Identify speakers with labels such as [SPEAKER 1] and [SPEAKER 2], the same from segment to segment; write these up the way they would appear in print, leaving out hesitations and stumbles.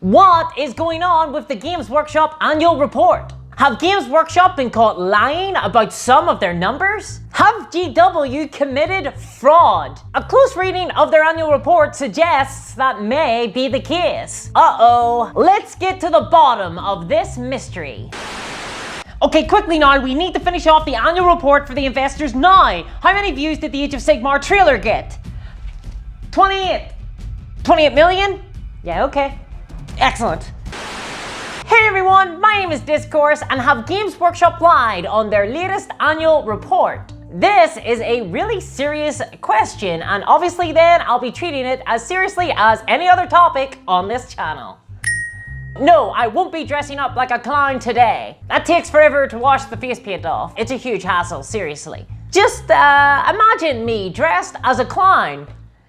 [SPEAKER 1] What is going on with the Games Workshop annual report? Have Games Workshop been caught lying about some of their numbers? Have GW committed fraud? A close reading of their annual report suggests that may be the case. Uh-oh. Let's get to the bottom of this mystery. Okay, quickly now, we need to finish off the annual report for the investors now. How many views did the Age of Sigmar trailer get? 28 million? Yeah, okay. Excellent. Hey everyone, my name is Discourse, and have Games Workshop lied on their latest annual report? This is a really serious question, and obviously then I'll be treating it as seriously as any other topic on this channel. No, I won't be dressing up like a clown today. That takes forever to wash the face paint off. It's a huge hassle, seriously. Just imagine me dressed as a clown.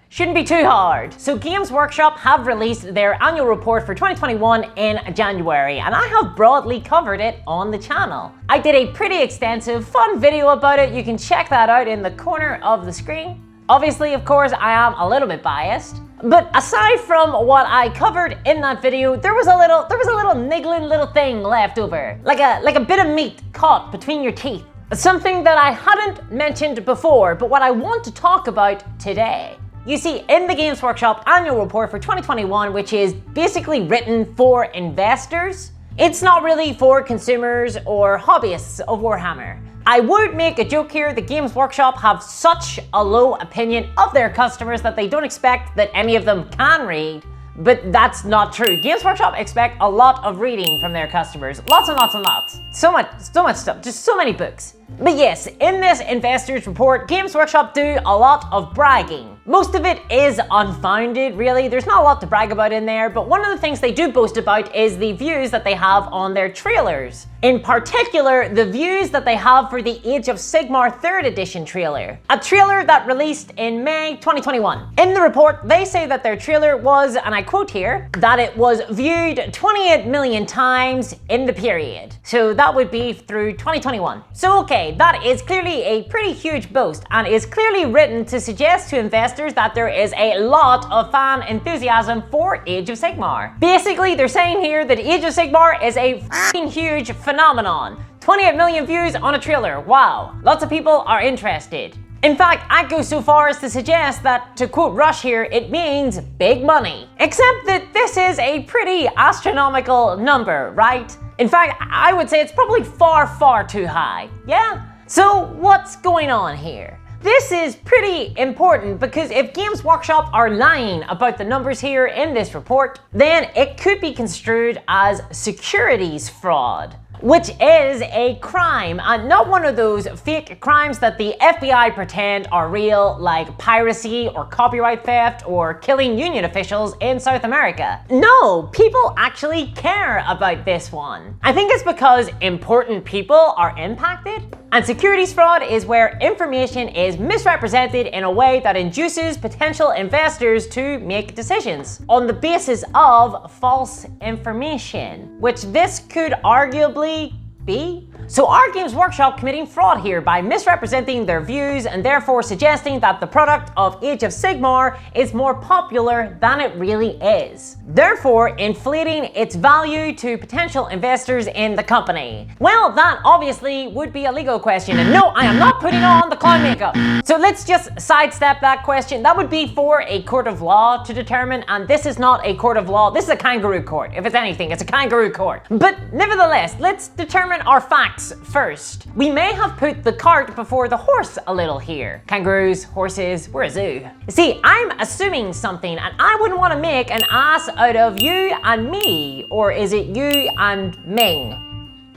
[SPEAKER 1] Shouldn't be too hard. So Games Workshop have released their annual report for 2021 in January, and I have broadly covered it on the channel. I did a pretty extensive, fun video about it. You can check that out in the corner of the screen. Obviously, of course, I am a little bit biased. But aside from what I covered in that video, there was a little niggling little thing left over. Like a bit of meat caught between your teeth. Something that I hadn't mentioned before, but what I want to talk about today. You see, in the Games Workshop annual report for 2021, which is basically written for investors, it's not really for consumers or hobbyists of Warhammer. I would make a joke here, the Games Workshop have such a low opinion of their customers that they don't expect that any of them can read, but that's not true. Games Workshop expect a lot of reading from their customers. Lots and lots and lots. So much stuff, just so many books. But yes, in this investors report, Games Workshop do a lot of bragging. Most of it is unfounded, really. There's not a lot to brag about in there, but one of the things they do boast about is the views that they have on their trailers. In particular, the views that they have for the Age of Sigmar 3rd Edition trailer. A trailer that released in May 2021. In the report, they say that their trailer was, and I quote here, that it was viewed 28 million times in the period. So that would be through 2021. So okay, that is clearly a pretty huge boast and is clearly written to suggest to investors that there is a lot of fan enthusiasm for Age of Sigmar. Basically, they're saying here that Age of Sigmar is a f***ing huge phenomenon. 28 million views on a trailer, wow. Lots of people are interested. In fact, I'd go so far as to suggest that, to quote Rush here, it means big money. Except that this is a pretty astronomical number, right? In fact, I would say it's probably far, far too high, yeah? So what's going on here? This is pretty important because if Games Workshop are lying about the numbers here in this report, then it could be construed as securities fraud, which is a crime, and not one of those fake crimes that the FBI pretend are real, like piracy or copyright theft or killing union officials in South America. No, people actually care about this one. I think it's because important people are impacted. And securities fraud is where information is misrepresented in a way that induces potential investors to make decisions on the basis of false information, which this could arguably be. So are Games Workshop committing fraud here by misrepresenting their views and therefore suggesting that the product of Age of Sigmar is more popular than it really is, therefore inflating its value to potential investors in the company? Well, that obviously would be a legal question, and no, I am not putting on the clown makeup. So let's just sidestep that question. That would be for a court of law to determine, and this is not a court of law. This is a kangaroo court. If it's anything, it's a kangaroo court. But nevertheless, let's determine our facts first. We may have put the cart before the horse a little here. Kangaroos, horses, we're a zoo. See, I'm assuming something, and I wouldn't want to make an ass out of you and me, or is it you and Ming?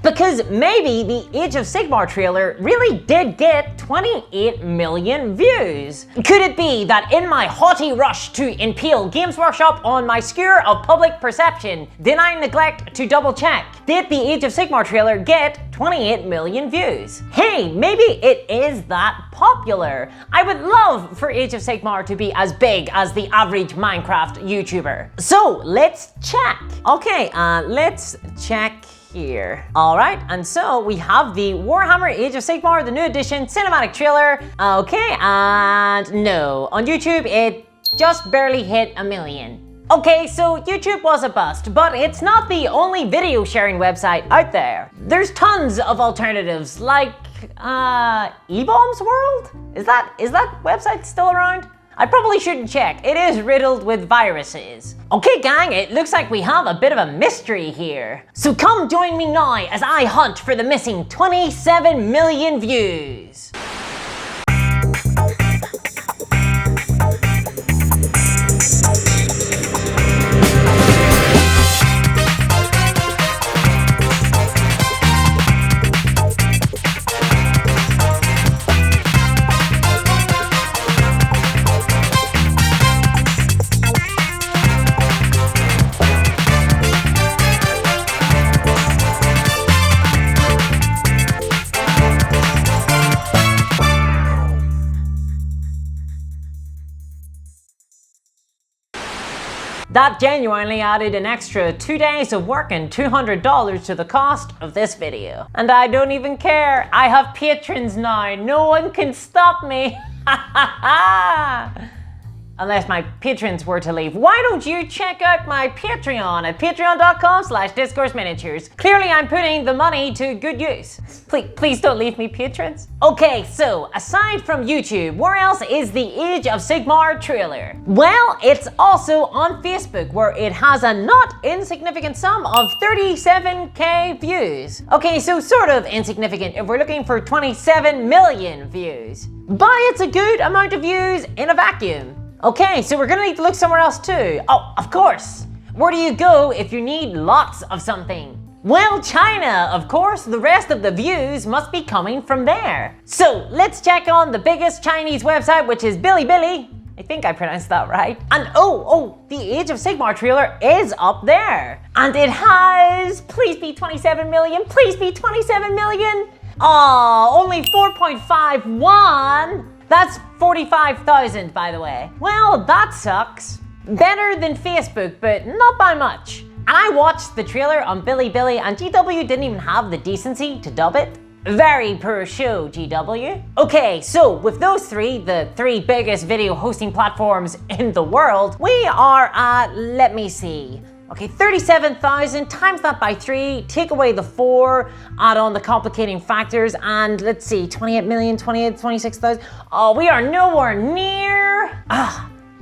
[SPEAKER 1] Because maybe the Age of Sigmar trailer really did get 28 million views. Could it be that in my haughty rush to impale Games Workshop on my skewer of public perception, did I neglect to double check? Did the Age of Sigmar trailer get 28 million views? Hey, maybe it is that popular. I would love for Age of Sigmar to be as big as the average Minecraft YouTuber. So let's check. Okay, let's check here. All right, and so we have the Warhammer Age of Sigmar, the new edition cinematic trailer. Okay, and no, on YouTube it just barely hit 1 million. Okay, so YouTube was a bust, but it's not the only video sharing website out there. There's tons of alternatives, like, eBombs World? Is that website still around? I probably shouldn't check. It is riddled with viruses. Okay gang, it looks like we have a bit of a mystery here. So come join me now as I hunt for the missing 27 million views. That genuinely added an extra 2 days of work and $200 to the cost of this video. And I don't even care. I have patrons now. No one can stop me. Unless my patrons were to leave. Why don't you check out my Patreon at patreon.com/discoursminiatures. Clearly I'm putting the money to good use. Please don't leave me, patrons. Okay, so aside from YouTube, where else is the Age of Sigmar trailer? Well, it's also on Facebook, where it has a not insignificant sum of 37k views. Okay, so sort of insignificant if we're looking for 27 million views. But it's a good amount of views in a vacuum. Okay, so we're gonna need to look somewhere else too. Oh, of course. Where do you go if you need lots of something? Well, China, of course. The rest of the views must be coming from there. So let's check on the biggest Chinese website, which is Bilibili. I think I pronounced that right. And oh, the Age of Sigmar trailer is up there. And it has, please be 27 million, please be 27 million. Oh, only 4.51. That's 45,000, by the way. Well, that sucks. Better than Facebook, but not by much. And I watched the trailer on Bilibili and GW didn't even have the decency to dub it. Very poor show, GW. Okay, so with those three, the three biggest video hosting platforms in the world, we are at, let me see. Okay, 37,000, times that by 3, take away the 4, add on the complicating factors, and let's see, 28 million, 26,000. Oh, we are nowhere near.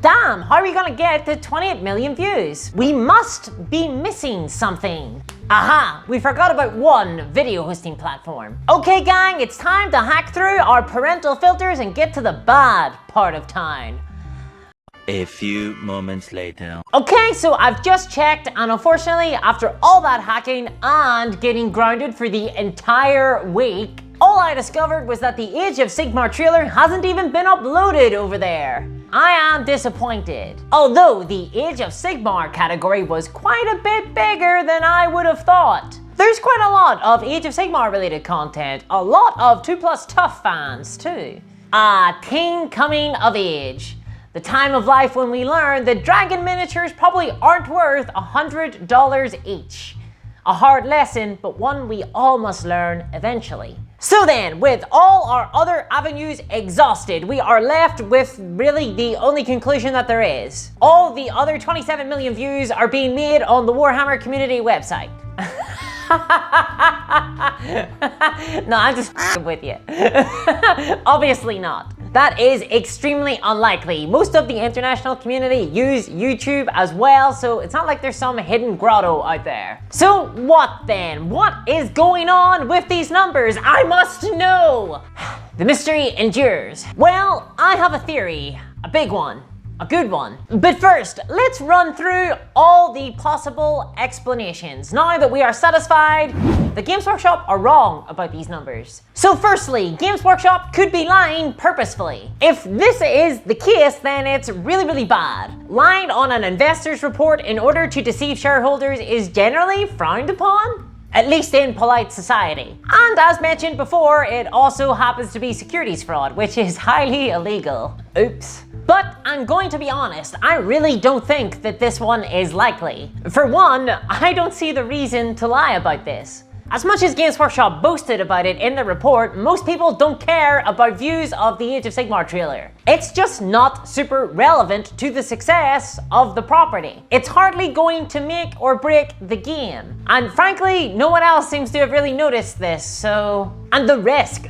[SPEAKER 1] Damn, how are we gonna get to 28 million views? We must be missing something. Aha, we forgot about one video hosting platform. Okay gang, it's time to hack through our parental filters and get to the bad part of town.
[SPEAKER 2] A few moments later.
[SPEAKER 1] Okay, so I've just checked, and unfortunately, after all that hacking and getting grounded for the entire week, all I discovered was that the Age of Sigmar trailer hasn't even been uploaded over there. I am disappointed. Although the Age of Sigmar category was quite a bit bigger than I would have thought. There's quite a lot of Age of Sigmar related content, a lot of 2+ Tough fans too. A thing coming of age. The time of life when we learn that dragon miniatures probably aren't worth $100 each. A hard lesson, but one we all must learn eventually. So then, with all our other avenues exhausted, we are left with really the only conclusion that there is. All the other 27 million views are being made on the Warhammer community website. No, I'm just with you. Obviously not. That is extremely unlikely. Most of the international community use YouTube as well, so it's not like there's some hidden grotto out there. So what then? What is going on with these numbers? I must know! The mystery endures. Well, I have a theory, a big one. A good one. But first, let's run through all the possible explanations. Now that we are satisfied, the Games Workshop are wrong about these numbers. So firstly, Games Workshop could be lying purposefully. If this is the case, then it's really bad. Lying on an investor's report in order to deceive shareholders is generally frowned upon. At least in polite society. And as mentioned before, it also happens to be securities fraud, which is highly illegal. Oops. But I'm going to be honest, I really don't think that this one is likely. For one, I don't see the reason to lie about this. As much as Games Workshop boasted about it in the report, most people don't care about views of the Age of Sigmar trailer. It's just not super relevant to the success of the property. It's hardly going to make or break the game. And frankly, no one else seems to have really noticed this, so... And the risk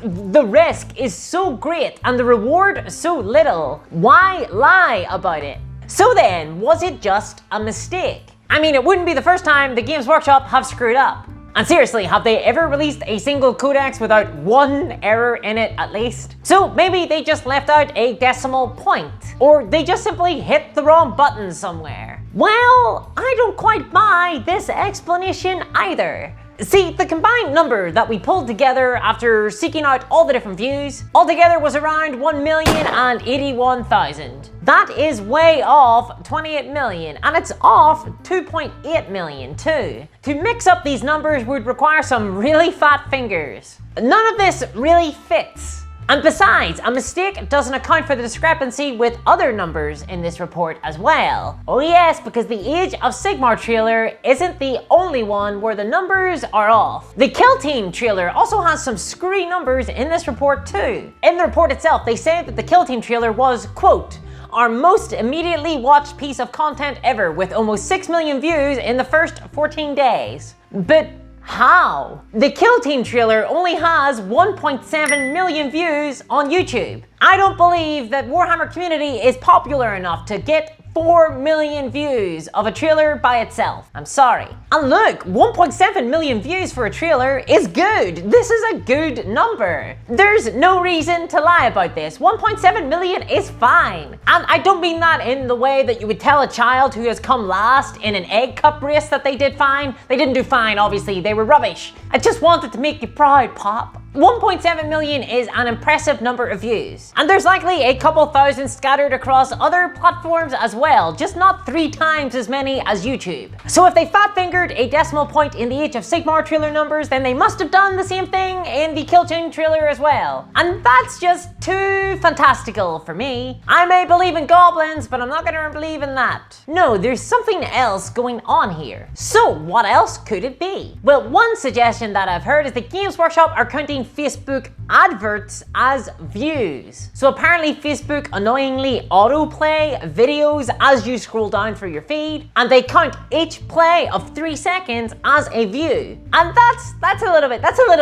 [SPEAKER 1] is so great and the reward so little. Why lie about it? So then, was it just a mistake? I mean, it wouldn't be the first time the Games Workshop have screwed up. And seriously, have they ever released a single codex without one error in it at least? So maybe they just left out a decimal point. Or they just simply hit the wrong button somewhere. Well, I don't quite buy this explanation either. See, the combined number that we pulled together after seeking out all the different views, altogether was around 1,081,000. That is way off 28 million, and it's off 2.8 million too. To mix up these numbers would require some really fat fingers. None of this really fits. And besides, a mistake doesn't account for the discrepancy with other numbers in this report as well. Oh yes, because the Age of Sigmar trailer isn't the only one where the numbers are off. The Kill Team trailer also has some screwy numbers in this report too. In the report itself, they say that the Kill Team trailer was, quote, our most immediately watched piece of content ever with almost 6 million views in the first 14 days. But how? The Kill Team trailer only has 1.7 million views on YouTube. I don't believe that Warhammer community is popular enough to get 4 million views of a trailer by itself. I'm sorry. And look, 1.7 million views for a trailer is good. This is a good number. There's no reason to lie about this. 1.7 million is fine. And I don't mean that in the way that you would tell a child who has come last in an egg cup race that they did fine. They didn't do fine, obviously. They were rubbish. I just wanted to make you proud, Pop. 1.7 million is an impressive number of views. And there's likely a couple thousand scattered across other platforms as well, just not 3 times as many as YouTube. So if they fat-fingered a decimal point in the Age of Sigmar trailer numbers, then they must have done the same thing in the Kill Team trailer as well. And that's just too fantastical for me. I may believe in goblins, but I'm not gonna believe in that. No, there's something else going on here. So what else could it be? Well, one suggestion that I've heard is that Games Workshop are counting Facebook adverts as views. So apparently Facebook annoyingly autoplay videos as you scroll down through your feed, and they count each play of 3 seconds as a view. And that's a little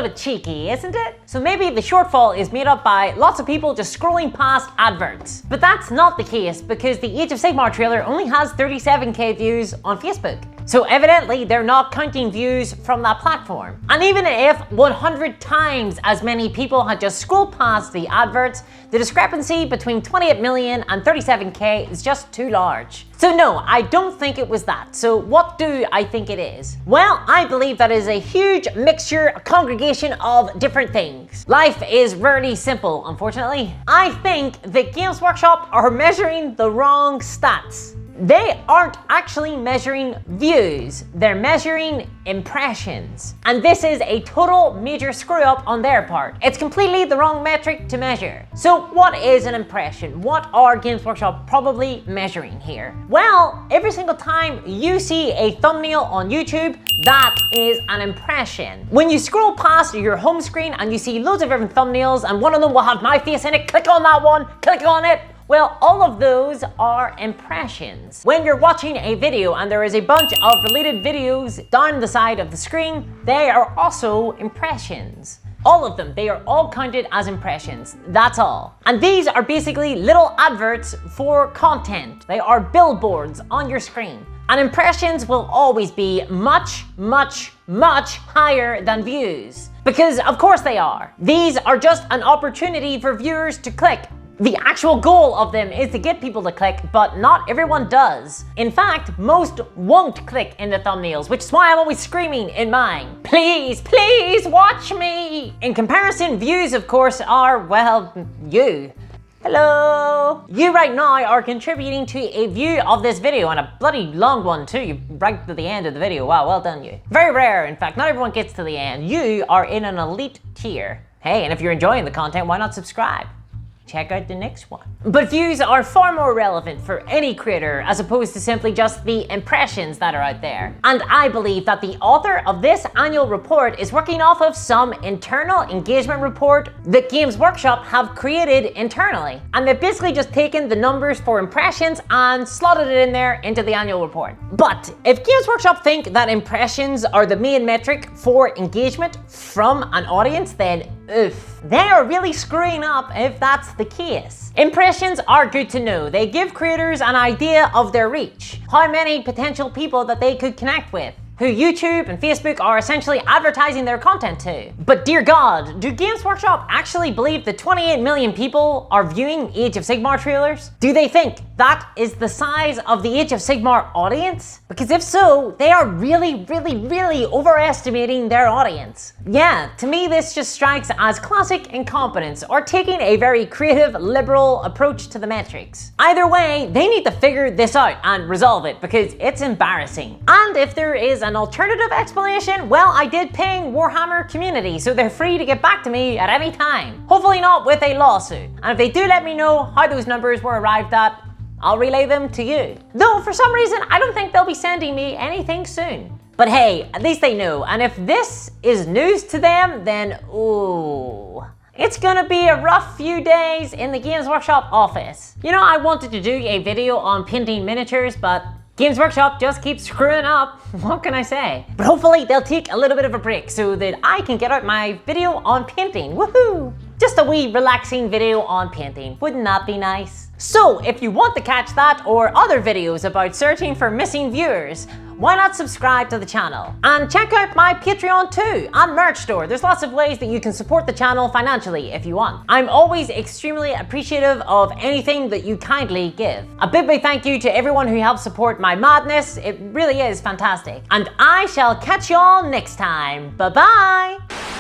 [SPEAKER 1] bit cheeky, isn't it? So maybe the shortfall is made up by lots of people just scrolling past adverts. But that's not the case because the Age of Sigmar trailer only has 37k views on Facebook. So evidently they're not counting views from that platform. And even if 100 times as many people had just scrolled past the adverts, the discrepancy between 28 million and 37k is just too large. So no, I don't think it was that. So what do I think it is? Well, I believe that is a huge mixture, a congregation of different things. Life is rarely simple, unfortunately. I think that Games Workshop are measuring the wrong stats. They aren't actually measuring views, they're measuring impressions. And this is a total major screw up on their part. It's completely the wrong metric to measure. So what is an impression? What are Games Workshop probably measuring here? Well, every single time you see a thumbnail on YouTube, that is an impression. When you scroll past your home screen and you see loads of different thumbnails and one of them will have my face in it, click on that one, click on it. Well, all of those are impressions. When you're watching a video and there is a bunch of related videos down the side of the screen, they are also impressions. All of them, they are all counted as impressions, that's all. And these are basically little adverts for content. They are billboards on your screen. And impressions will always be much, much, much higher than views. Because of course they are. These are just an opportunity for viewers to click. The actual goal of them is to get people to click, but not everyone does. In fact, most won't click in the thumbnails, which is why I'm always screaming in mine, please, please watch me! In comparison, views, of course, are, well, you. Hello! You right now are contributing to a view of this video, and a bloody long one too. You right to the end of the video. Wow, well done you. Very rare, in fact, not everyone gets to the end. You are in an elite tier. Hey, and if you're enjoying the content, why not subscribe? check out the next one. But views are far more relevant for any creator as opposed to simply just the impressions that are out there. And I believe that the author of this annual report is working off of some internal engagement report that Games Workshop have created internally. And they've basically just taken the numbers for impressions and slotted it in there into the annual report. But if Games Workshop think that impressions are the main metric for engagement from an audience, then oof, they are really screwing up if that's the case. Impressions are good to know. They give creators an idea of their reach, how many potential people that they could connect with, who YouTube and Facebook are essentially advertising their content to. But dear God, do Games Workshop actually believe that 28 million people are viewing Age of Sigmar trailers? Do they think that is the size of the Age of Sigmar audience? Because if so, they are really overestimating their audience. Yeah, to me this just strikes as classic incompetence or taking a very creative, liberal approach to the metrics. Either way, they need to figure this out and resolve it because it's embarrassing. And if there is an alternative explanation, well, I did ping Warhammer community, so they're free to get back to me at any time. Hopefully not with a lawsuit. And if they do let me know how those numbers were arrived at, I'll relay them to you. Though for some reason, I don't think they'll be sending me anything soon. But hey, at least they know. And if this is news to them, then ooh, it's gonna be a rough few days in the Games Workshop office. You know, I wanted to do a video on painting miniatures, but Games Workshop just keeps screwing up. What can I say? But hopefully they'll take a little bit of a break so that I can get out my video on painting. Woohoo! Just a wee relaxing video on painting. Wouldn't that be nice? So if you want to catch that or other videos about searching for missing viewers, why not subscribe to the channel? And check out my Patreon too, and merch store. There's lots of ways that you can support the channel financially if you want. I'm always extremely appreciative of anything that you kindly give. A big thank you to everyone who helps support my madness. It really is fantastic. And I shall catch y'all next time. Bye bye!